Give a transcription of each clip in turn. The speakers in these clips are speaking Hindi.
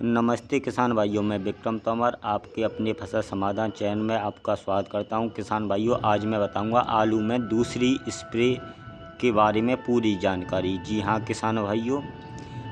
नमस्ते किसान भाइयों, मैं विक्रम तोमर आपके अपने फसल समाधान चैनल में आपका स्वागत करता हूं। किसान भाइयों, आज मैं बताऊंगा आलू में दूसरी स्प्रे के बारे में पूरी जानकारी। जी हां किसान भाइयों,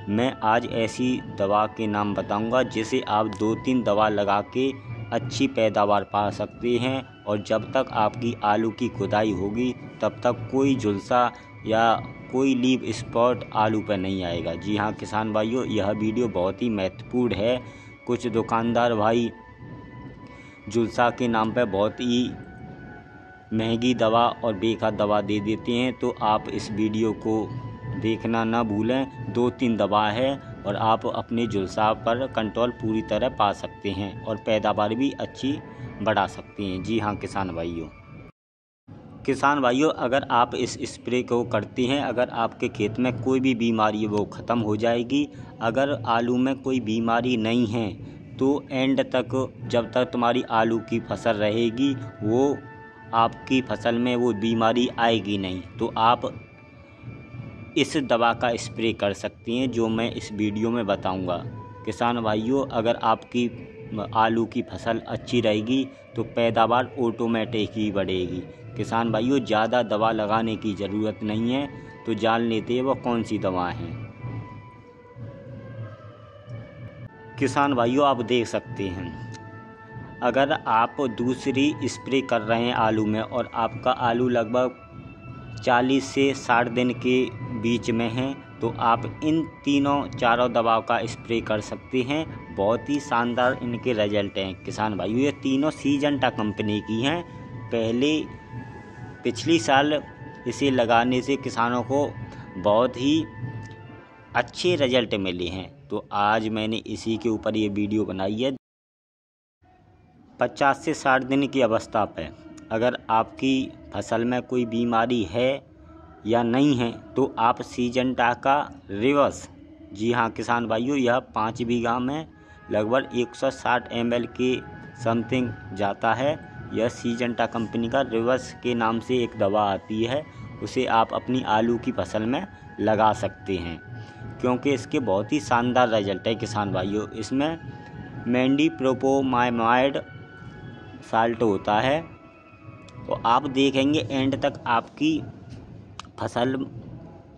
मैं आज ऐसी दवा के नाम बताऊंगा जिसे आप 2-3 दवा लगा के अच्छी पैदावार पा सकते हैं और जब तक आपकी आलू की खुदाई होगी तब तक कोई झुलसा या कोई लीफ स्पॉट आलू पर नहीं आएगा। जी हाँ किसान भाइयों, यह वीडियो बहुत ही महत्वपूर्ण है। कुछ दुकानदार भाई झुलसा के नाम पर बहुत ही महंगी दवा और बेकार दवा दे देते हैं, तो आप इस वीडियो को देखना ना भूलें। 2-3 दवा है और आप अपने झुलसा पर कंट्रोल पूरी तरह पा सकते हैं और पैदावार भी अच्छी बढ़ा सकते हैं। जी हाँ किसान भाइयों, अगर आप इस स्प्रे को करते हैं, अगर आपके खेत में कोई भी बीमारी है वो ख़त्म हो जाएगी। अगर आलू में कोई बीमारी नहीं है तो एंड तक, जब तक तुम्हारी आलू की फसल रहेगी, वो आपकी फसल में वो बीमारी आएगी नहीं। तो आप इस दवा का स्प्रे कर सकते हैं जो मैं इस वीडियो में बताऊंगा। किसान भाइयों, अगर आपकी आलू की फसल अच्छी रहेगी तो पैदावार ऑटोमेटिक ही बढ़ेगी। किसान भाइयों, ज़्यादा दवा लगाने की ज़रूरत नहीं है, तो जान लेते हैं वो कौन सी दवा है। किसान भाइयों, आप देख सकते हैं, अगर आप दूसरी स्प्रे कर रहे हैं आलू में और आपका आलू लगभग 40 से 60 दिन के बीच में है, तो आप इन चारों दवाओं का स्प्रे कर सकते हैं। बहुत ही शानदार इनके रिजल्ट हैं। किसान भाइयों, ये तीनों सिंजेंटा कंपनी की हैं। पिछली साल इसे लगाने से किसानों को बहुत ही अच्छे रिजल्ट मिले हैं, तो आज मैंने इसी के ऊपर ये वीडियो बनाई है। 50 से 60 दिन की अवस्था पे अगर आपकी फसल में कोई बीमारी है या नहीं है तो आप सिंजेंटा का रिवर्स, जी हाँ किसान भाइयों, यह 5 बीघा में लगभग 160 ml के समथिंग जाता है। यह सिंजेंटा कंपनी का रिवर्स के नाम से एक दवा आती है, उसे आप अपनी आलू की फसल में लगा सकते हैं क्योंकि इसके बहुत ही शानदार रिजल्ट है। किसान भाइयों, इसमें मेंडिप्रोपोमाइड साल्ट होता है, तो आप देखेंगे एंड तक आपकी फसल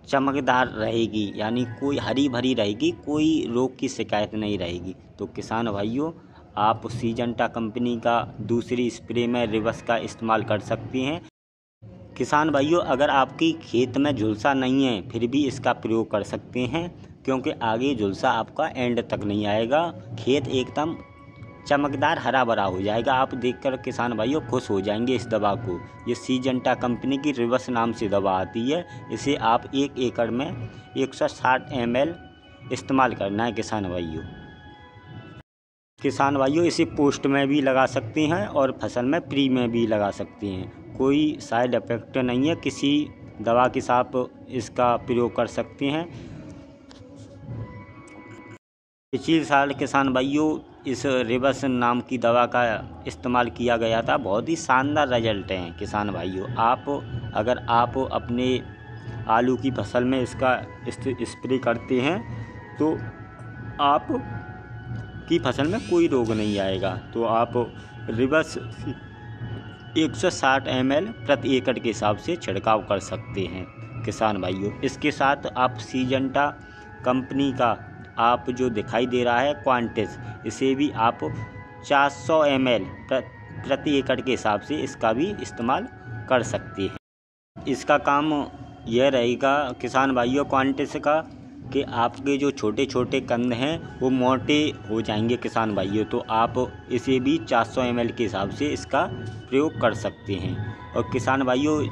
चमकदार रहेगी, यानी कोई हरी भरी रहेगी, कोई रोग की शिकायत नहीं रहेगी। तो किसान भाइयों, आप सिंजेंटा कंपनी का दूसरी स्प्रे में रिवर्स का इस्तेमाल कर सकते हैं। किसान भाइयों, अगर आपकी खेत में झुलसा नहीं है फिर भी इसका प्रयोग कर सकते हैं क्योंकि आगे झुलसा आपका एंड तक नहीं आएगा। खेत एकदम चमकदार हरा भरा हो जाएगा। आप देखकर किसान भाइयों खुश हो जाएंगे इस दवा को। ये सिंजेंटा कंपनी की रिवर्स नाम से दवा आती है। इसे आप 1 एकड़ में 160 ml इस्तेमाल करना है। किसान भाइयों, इसे पोस्ट में भी लगा सकते हैं और फसल में प्री में भी लगा सकते हैं। कोई साइड इफेक्ट नहीं है, किसी दवा के साथ इसका प्रयोग कर सकते हैं। पिछले साल किसान भाइयों इस रिवर्स नाम की दवा का इस्तेमाल किया गया था। बहुत ही शानदार रिजल्ट हैं किसान भाइयों। अगर आप अपने आलू की फसल में इसका स्प्रे करते हैं तो आप की फसल में कोई रोग नहीं आएगा। तो आप रिवर्स 160 ml प्रति एकड़ के हिसाब से छिड़काव कर सकते हैं। किसान भाइयों, इसके साथ आप सिंजेंटा कंपनी का आप जो दिखाई दे रहा है क्वांटिस, इसे भी आप 400 ml प्रति एकड़ के हिसाब से इसका भी इस्तेमाल कर सकते हैं। इसका काम यह रहेगा किसान भाइयों क्वांटिस का कि आपके जो छोटे छोटे कंद हैं वो मोटे हो जाएंगे किसान भाइयों, तो आप इसे भी 400 ml के हिसाब से इसका प्रयोग कर सकते हैं। और किसान भाइयों,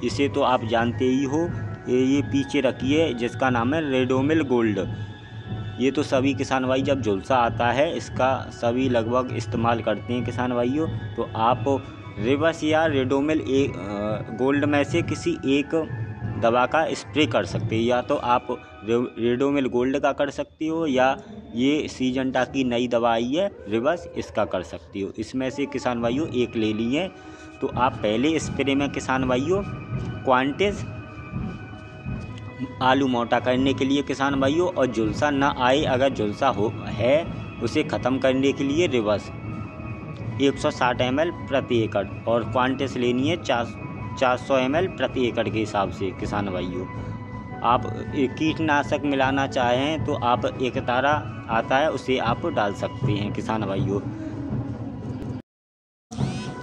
इसे तो आप जानते ही हो, ये पीछे रखिए जिसका नाम है रेडोमिल गोल्ड। ये तो सभी किसान भाई जब झुलसा आता है इसका सभी लगभग इस्तेमाल करते हैं किसान भाइयों। तो आप रिवर्स या रेडोमिल गोल्ड में से किसी एक दवा का स्प्रे कर सकते हैं। या तो आप रेडोमिल गोल्ड का कर सकते हो या ये सिंजेंटा की नई दवा आई है रिवर्स, इसका कर सकते हो। इसमें से किसान भाइयों एक ले लिए तो आप पहले स्प्रे में किसान भाइयों क्वांटिस आलू मोटा करने के लिए किसान भाइयों, और झुलसा ना आए, अगर झुलसा है उसे ख़त्म करने के लिए रिवर्स 160 ml प्रति एकड़ और क्वांटिस लेनी है 400 ml प्रति एकड़ के हिसाब से किसान भाइयों। आप कीटनाशक मिलाना चाहें तो आप एक तारा आता है उसे आप डाल सकते हैं किसान भाइयों।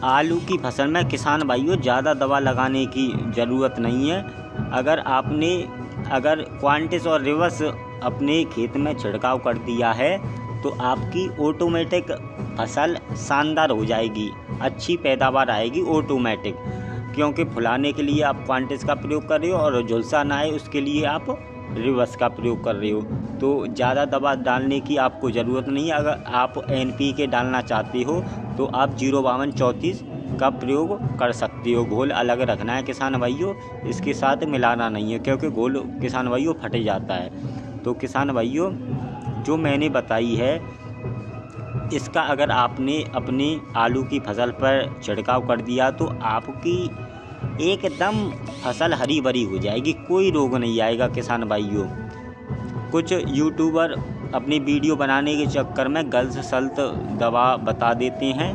आलू की फसल में किसान भाइयों ज़्यादा दवा लगाने की ज़रूरत नहीं है। अगर क्वांटिस और रिवर्स अपने खेत में छिड़काव कर दिया है तो आपकी ऑटोमेटिक फसल शानदार हो जाएगी, अच्छी पैदावार आएगी ऑटोमेटिक, क्योंकि फुलाने के लिए आप क्वांटिस का प्रयोग कर रहे हो और झुलसा ना आए उसके लिए आप रिवर्स का प्रयोग कर रहे हो। तो ज़्यादा दवा डालने की आपको ज़रूरत नहीं है। अगर आप NPK डालना चाहते हो तो आप 05234 का प्रयोग कर सकते हो। घोल अलग रखना है किसान भाइयों, इसके साथ मिलाना नहीं है, क्योंकि घोल किसान भाइयों फट जाता है। तो किसान भाइयों जो मैंने बताई है इसका अगर आपने अपने आलू की फसल पर छिड़काव कर दिया तो आपकी एकदम फसल हरी भरी हो जाएगी, कोई रोग नहीं आएगा किसान भाइयों। कुछ यूट्यूबर अपनी वीडियो बनाने के चक्कर में गलत सल्त दवा बता देते हैं,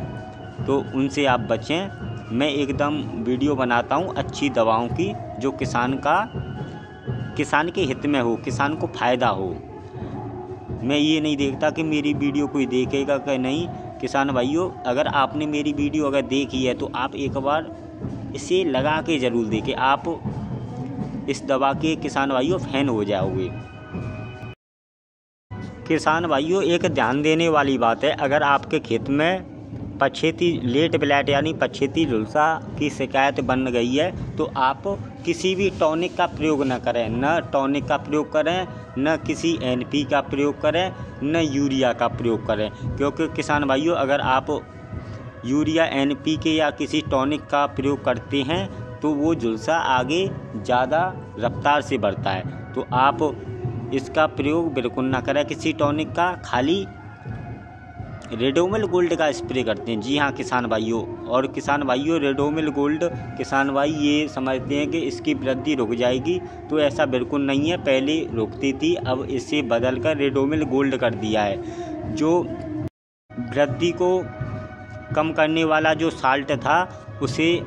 तो उनसे आप बचें। मैं एकदम वीडियो बनाता हूँ अच्छी दवाओं की, जो किसान के हित में हो, किसान को फ़ायदा हो। मैं ये नहीं देखता कि मेरी वीडियो कोई देखेगा कि नहीं। किसान भाइयों अगर आपने मेरी वीडियो अगर देखी है तो आप एक बार इसे लगा के ज़रूर देखें, आप इस दवा के किसान भाइयों फैन हो जाओगे। किसान भाइयों एक ध्यान देने वाली बात है, अगर आपके खेत में पछेती लेट ब्लैट यानी पछेती झुलसा की शिकायत बन गई है तो आप किसी भी टॉनिक का प्रयोग न करें, न टॉनिक का प्रयोग करें, न किसी NP का प्रयोग करें, न यूरिया का प्रयोग करें। क्योंकि किसान भाइयों अगर आप यूरिया NPK या किसी टॉनिक का प्रयोग करते हैं तो वो झुलसा आगे ज़्यादा रफ्तार से बढ़ता है। तो आप इसका प्रयोग बिल्कुल ना करें किसी टॉनिक का, खाली रेडोमिल गोल्ड का स्प्रे करते हैं। जी हाँ किसान भाइयों, और किसान भाइयों रेडोमिल गोल्ड किसान भाई ये समझते हैं कि इसकी वृद्धि रुक जाएगी, तो ऐसा बिल्कुल नहीं है। पहले रुकती थी, अब इसे बदल कर रेडोमिल गोल्ड कर दिया है। जो वृद्धि को कम करने वाला जो साल्ट था उसे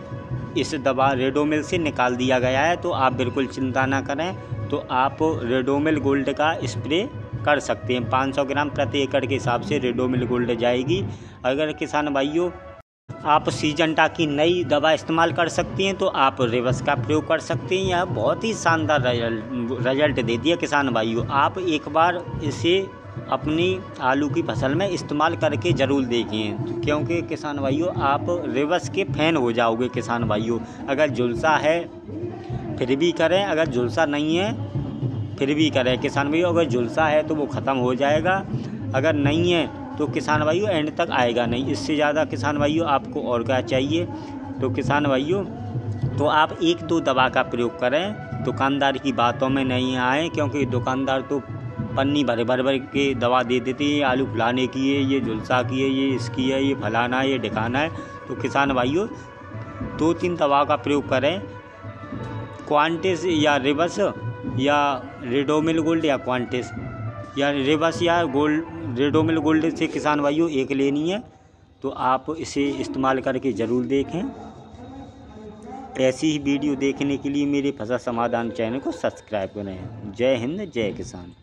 इस दवा रेडोमिल से निकाल दिया गया है। तो आप बिल्कुल चिंता ना करें, तो आप रेडोमिल गोल्ड का स्प्रे कर सकते हैं। 500 ग्राम प्रति एकड़ के हिसाब से रेडोमिल गोल्ड जाएगी। अगर किसान भाइयों आप सीजंटा की नई दवा इस्तेमाल कर सकते हैं तो आप रिवर्स का प्रयोग कर सकते हैं। यह बहुत ही शानदार रिजल्ट देती है किसान भाइयों। आप एक बार इसे अपनी आलू की फसल में इस्तेमाल करके ज़रूर देखें, क्योंकि किसान भाइयों आप रिवर्स के फैन हो जाओगे किसान भाइयों। अगर झुलसा है फिर भी करें, अगर झुलसा नहीं है फिर भी करें किसान भाइयों। अगर झुलसा है तो वो ख़त्म हो जाएगा, अगर नहीं है तो किसान भाइयों एंड तक आएगा नहीं। इससे ज़्यादा किसान भाइयों आपको और क्या चाहिए। तो किसान भाइयों तो आप 1-2 दवा का प्रयोग करें, दुकानदार की बातों में नहीं आए, क्योंकि दुकानदार तो पन्नी भर के दवा दे देते हैं, आलू फुलाने की है, ये झुलसा की है, ये इसकी है, ये फलाना है, ये ढिकाना है। तो किसान भाइयों 2-3 दवा का प्रयोग करें, क्वांटिस या रिवर्स या रेडोमिल गोल्ड या क्वांटिस या रिवर्स या रेडोमिल गोल्ड से किसान भाइयों एक लेनी है। तो आप इसे इस्तेमाल करके ज़रूर देखें। ऐसी ही वीडियो देखने के लिए मेरे फसल समाधान चैनल को सब्सक्राइब करें। जय हिंद, जय किसान।